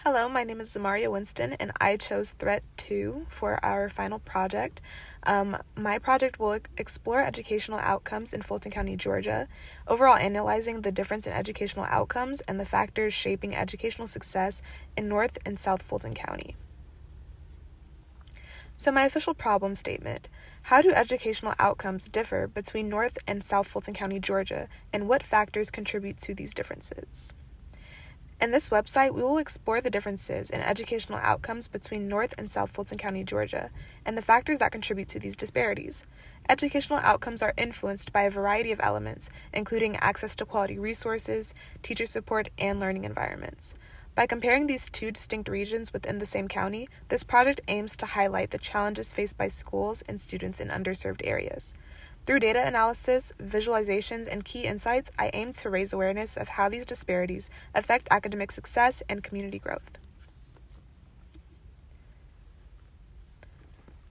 Hello, my name is Zamaria Winston, and I chose Threat 2 for our final project. My project will explore educational outcomes in Fulton County, Georgia, overall analyzing the difference in educational outcomes and the factors shaping educational success in North and South Fulton County. So my official problem statement: how do educational outcomes differ between North and South Fulton County, Georgia, and what factors contribute to these differences? In this website, we will explore the differences in educational outcomes between North and South Fulton County, Georgia, and the factors that contribute to these disparities. Educational outcomes are influenced by a variety of elements, including access to quality resources, teacher support, and learning environments. By comparing these two distinct regions within the same county, this project aims to highlight the challenges faced by schools and students in underserved areas. Through data analysis, visualizations, and key insights, I aim to raise awareness of how these disparities affect academic success and community growth.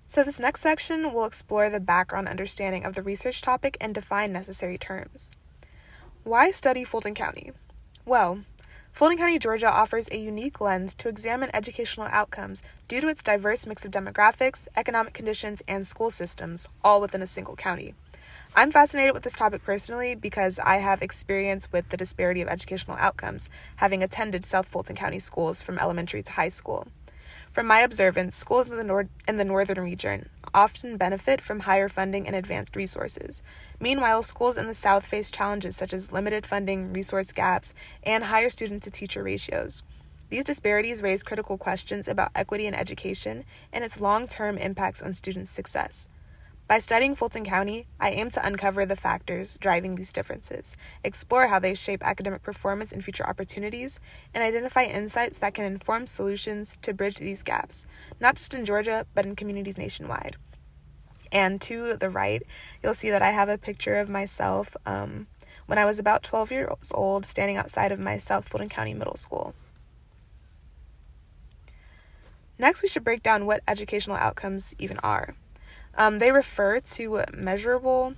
So this next section will explore the background understanding of the research topic and define necessary terms. Why study Fulton County? Well, Fulton County, Georgia offers a unique lens to examine educational outcomes due to its diverse mix of demographics, economic conditions, and school systems, all within a single county. I'm fascinated with this topic personally because I have experience with the disparity of educational outcomes, having attended South Fulton County schools from elementary to high school. From my observance, schools in the northern region often benefit from higher funding and advanced resources. Meanwhile, schools in the south face challenges such as limited funding, resource gaps, and higher student-to-teacher ratios. These disparities raise critical questions about equity in education and its long-term impacts on students' success. By studying Fulton County, I aim to uncover the factors driving these differences, explore how they shape academic performance and future opportunities, and identify insights that can inform solutions to bridge these gaps, not just in Georgia, but in communities nationwide. And to the right, you'll see that I have a picture of myself when I was about 12 years old, standing outside of my South Fulton County Middle School. Next, we should break down what educational outcomes even are. They refer to measurable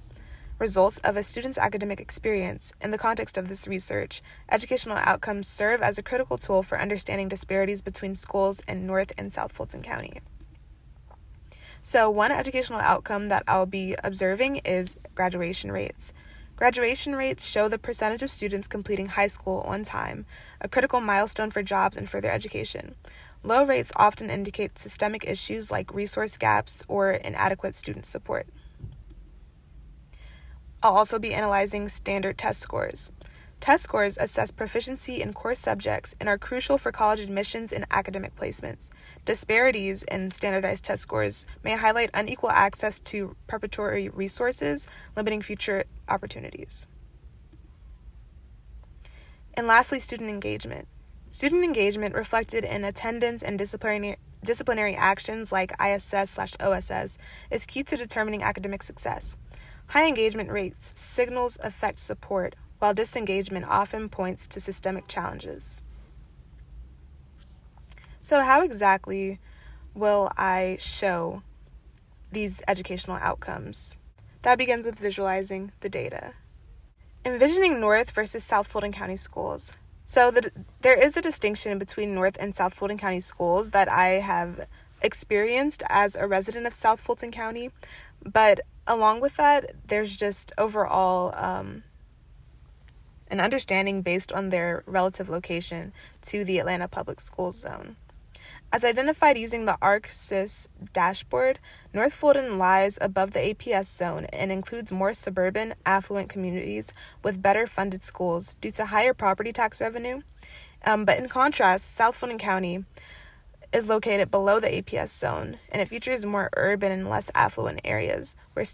results of a student's academic experience. In the context of this research, educational outcomes serve as a critical tool for understanding disparities between schools in North and South Fulton County. So one educational outcome that I'll be observing is graduation rates. Graduation rates show the percentage of students completing high school on time, a critical milestone for jobs and further education. Low rates often indicate systemic issues like resource gaps or inadequate student support. I'll also be analyzing standard test scores. Test scores assess proficiency in core subjects and are crucial for college admissions and academic placements. Disparities in standardized test scores may highlight unequal access to preparatory resources, limiting future opportunities. And lastly, student engagement. Student engagement reflected in attendance and disciplinary actions like ISS/OSS is key to determining academic success. High engagement rates signals affect support, while disengagement often points to systemic challenges. So how exactly will I show these educational outcomes? That begins with visualizing the data. Envisioning North versus South Fulton County schools. So there is a distinction between North and South Fulton County schools that I have experienced as a resident of South Fulton County, but along with that, there's just overall an understanding based on their relative location to the Atlanta Public Schools zone. As identified using the ArcSys dashboard, North Fulton lies above the APS zone and includes more suburban, affluent communities with better funded schools due to higher property tax revenue. But in contrast, South Fulton County is located below the APS zone, and it features more urban and less affluent areas where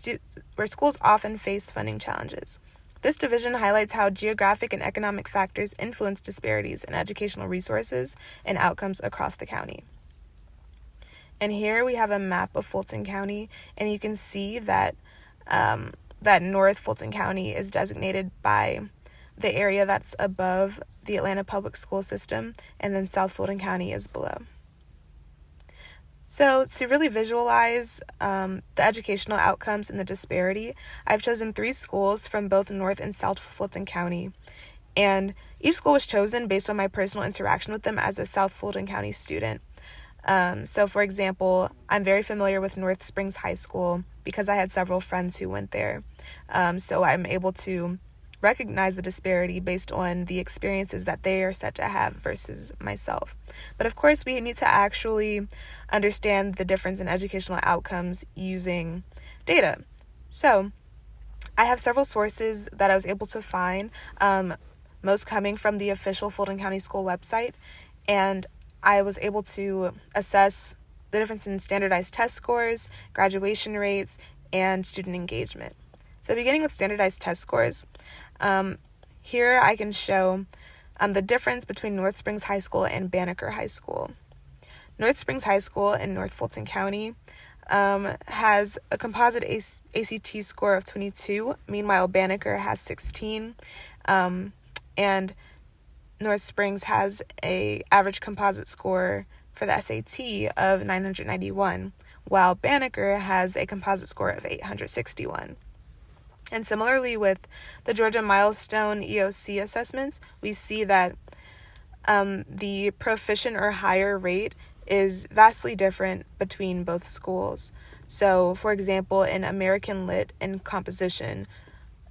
schools often face funding challenges. This division highlights how geographic and economic factors influence disparities in educational resources and outcomes across the county. And here we have a map of Fulton County, and you can see that that North Fulton County is designated by the area that's above the Atlanta Public School System, and then South Fulton County is below. So to really visualize the educational outcomes and the disparity, I've chosen 3 schools from both North and South Fulton County. And Each school was chosen based on my personal interaction with them as a South Fulton County student. So, for example, I'm very familiar with North Springs High School because I had several friends who went there. So I'm able to recognize the disparity based on the experiences that they are said to have versus myself. But of course, we need to actually understand the difference in educational outcomes using data. So I have several sources that I was able to find, most coming from the official Fulton County School website, and I was able to assess the difference in standardized test scores, graduation rates, and student engagement. So beginning with standardized test scores, here I can show the difference between North Springs High School and Banneker High School. North Springs High School in North Fulton County has a composite ACT score of 22. Meanwhile, Banneker has 16. And North Springs has a average composite score for the SAT of 991, while Banneker has a composite score of 861. And similarly with the Georgia Milestone EOC assessments, we see that the proficient or higher rate is vastly different between both schools. So, for example, in American Lit and Composition,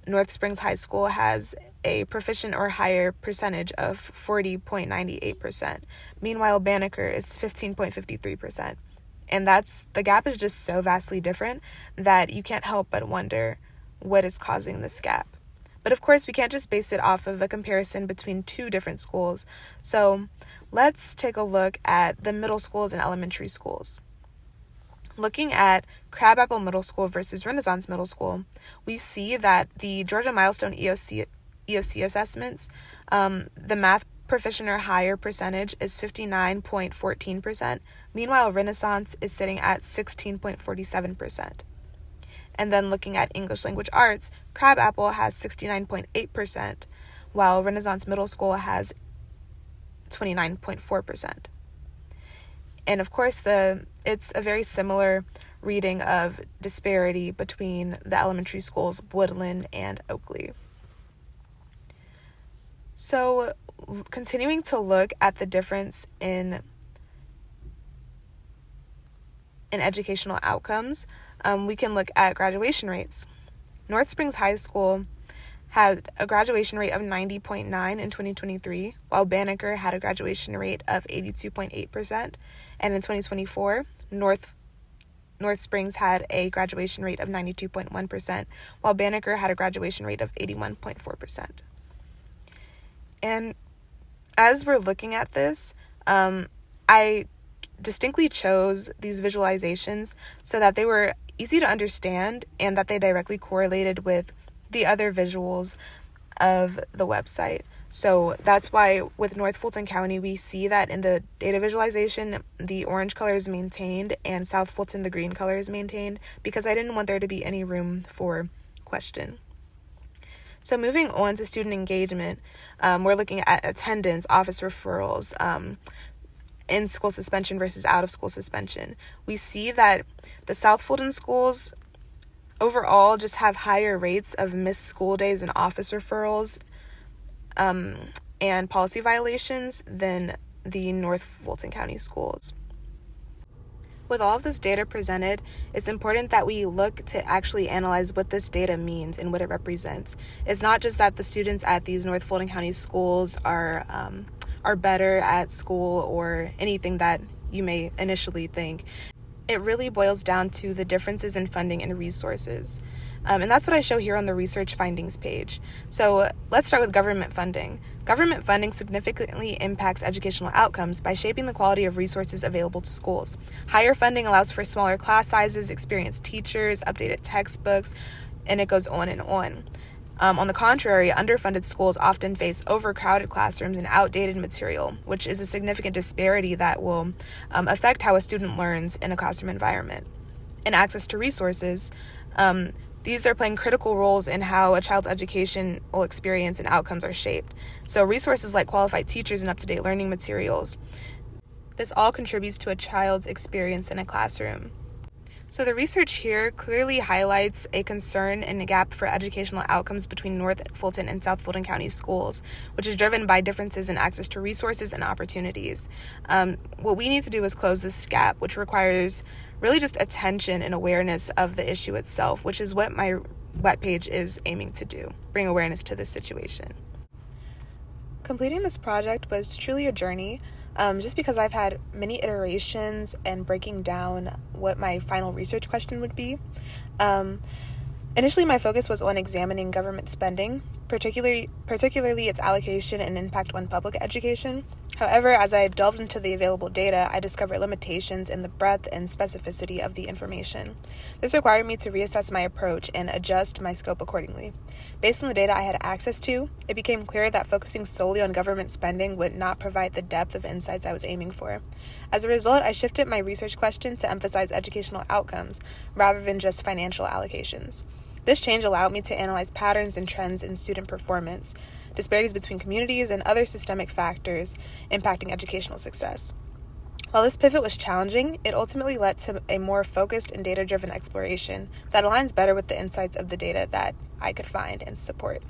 North Springs High School has a proficient or higher percentage of 40.98%. Meanwhile, Banneker is 15.53%. And the gap is just so vastly different that you can't help but wonder what is causing this gap. But of course, we can't just base it off of a comparison between two different schools. So let's take a look at the middle schools and elementary schools. Looking at Crabapple Middle School versus Renaissance Middle School, we see that the Georgia Milestone EOC assessments, the math proficient or higher percentage is 59.14%. Meanwhile, Renaissance is sitting at 16.47%. And then looking at English Language Arts, Crabapple has 69.8%, while Renaissance Middle School has 29.4%. And of course, it's a very similar reading of disparity between the elementary schools Woodland and Oakley. So, continuing to look at the difference in educational outcomes, we can look at graduation rates. North Springs High School had a graduation rate of 90.9 in 2023, while Banneker had a graduation rate of 82.8%. And in 2024, North Springs had a graduation rate of 92.1%, while Banneker had a graduation rate of 81.4%. And as we're looking at this, I distinctly chose these visualizations so that they were easy to understand and that they directly correlated with the other visuals of the website. So that's why with North Fulton County, we see that in the data visualization, the orange color is maintained and South Fulton, the green color is maintained, because I didn't want there to be any room for question. So moving on to student engagement, we're looking at attendance, office referrals, in-school suspension versus out-of-school suspension. We see that the South Fulton schools overall just have higher rates of missed school days and office referrals and policy violations than the North Fulton County schools. With all of this data presented, it's important that we look to actually analyze what this data means and what it represents. It's not just that the students at these North Fulton County schools are better at school or anything that you may initially think. It really boils down to the differences in funding and resources. And that's what I show here on the research findings page. So let's start with government funding. Government funding significantly impacts educational outcomes by shaping the quality of resources available to schools. Higher funding allows for smaller class sizes, experienced teachers, updated textbooks, and it goes on and on. On the contrary, underfunded schools often face overcrowded classrooms and outdated material, which is a significant disparity that will affect how a student learns in a classroom environment. And access to resources, these are playing critical roles in how a child's educational experience and outcomes are shaped. So resources like qualified teachers and up-to-date learning materials, this all contributes to a child's experience in a classroom. So the research here clearly highlights a concern and a gap for educational outcomes between North Fulton and South Fulton County schools, which is driven by differences in access to resources and opportunities. What we need to do is close this gap, which requires really just attention and awareness of the issue itself, which is what my webpage is aiming to do, bring awareness to this situation. Completing this project was truly a journey. Just because I've had many iterations and breaking down what my final research question would be. Initially, my focus was on examining government spending, particularly its allocation and impact on public education. However, as I delved into the available data, I discovered limitations in the breadth and specificity of the information. This required me to reassess my approach and adjust my scope accordingly. Based on the data I had access to, it became clear that focusing solely on government spending would not provide the depth of insights I was aiming for. As a result, I shifted my research question to emphasize educational outcomes rather than just financial allocations. This change allowed me to analyze patterns and trends in student performance, disparities between communities, and other systemic factors impacting educational success. While this pivot was challenging, it ultimately led to a more focused and data-driven exploration that aligns better with the insights of the data that I could find and support.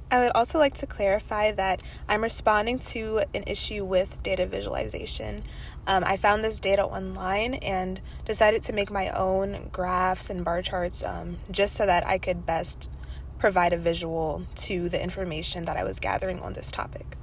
I would also like to clarify that I'm responding to an issue with data visualization. I found this data online and decided to make my own graphs and bar charts just so that I could best provide a visual to the information that I was gathering on this topic.